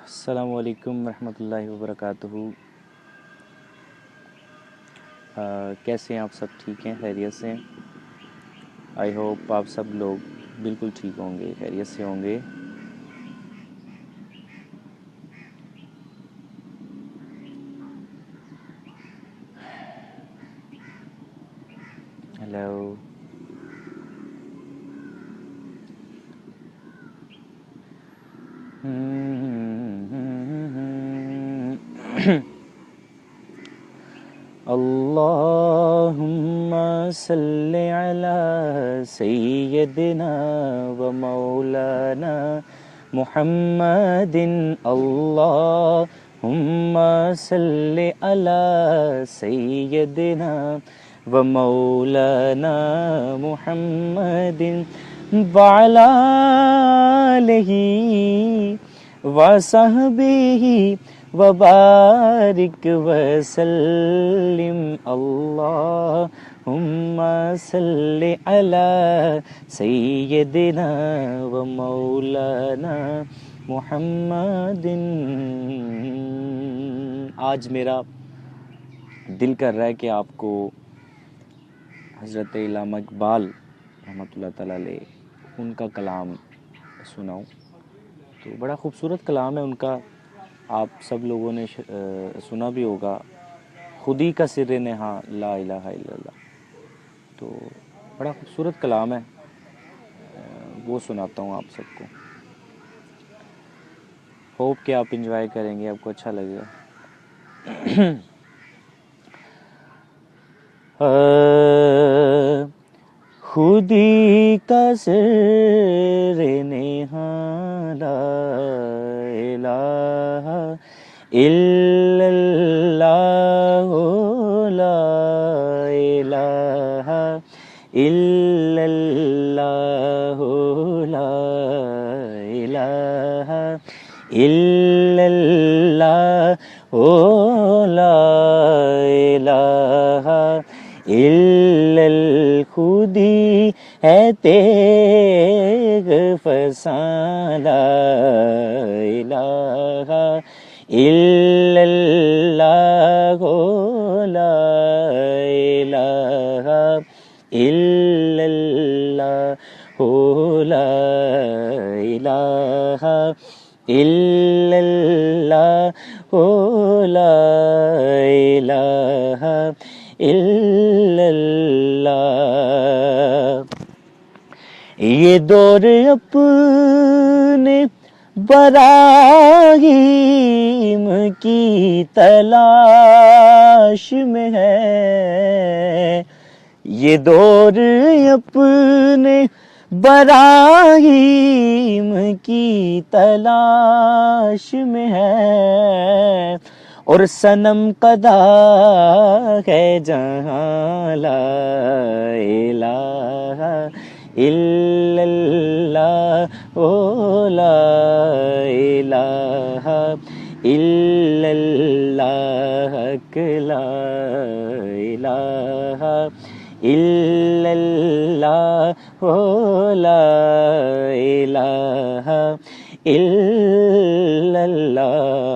السلام علیکم ورحمۃ اللہ وبرکاتہ۔ کیسے ہیں آپ سب؟ ٹھیک ہیں؟ خیریت سے ہیں؟ آئی ہوپ آپ سب لوگ بالکل ٹھیک ہوں گے، خیریت سے ہوں گے۔ ہیلو، اللہم صلی علی سیدنا و مولانا محمد، اللہم صلی علی سیدنا و مولانا محمد وعلی آلہ وصحبہ وبارک وسلم، اللہم صلی علی سیدنا و مولانا محمد۔ آج میرا دل کر رہا ہے کہ آپ کو حضرت علامہ اقبال رحمۃ اللہ تعالیٰ علیہ ان کا کلام سناؤں۔ تو بڑا خوبصورت کلام ہے ان کا، آپ سب لوگوں نے سنا بھی ہوگا، خودی کا سر نہاں لا الہ الا اللہ۔ تو بڑا خوبصورت کلام ہے، وہ سناتا ہوں آپ سب کو۔ ہوپ کہ آپ انجوائے کریں گے، آپ کو اچھا لگے گا۔ خودی کا سر نہاں لا الہ الا اللہ، لا الہ الا اللہ، لا الہ الا اللہ، لا الہ الا الخودی ہے تیغ فساں، لا الہ الا اللہ، لا الہ الا اللہ، لا الہ الا اللہ، لا الہ الا اللہ۔ یہ دور اپنے براہیم کی تلاش میں ہے، یہ دور اپنے براہیم کی تلاش میں ہے، اور صنم قدا ہے جہاں، لا الہ الا اللہ، لا الہ الا اللہ، لا الہ الا اللہ، لا الہ الا اللہ۔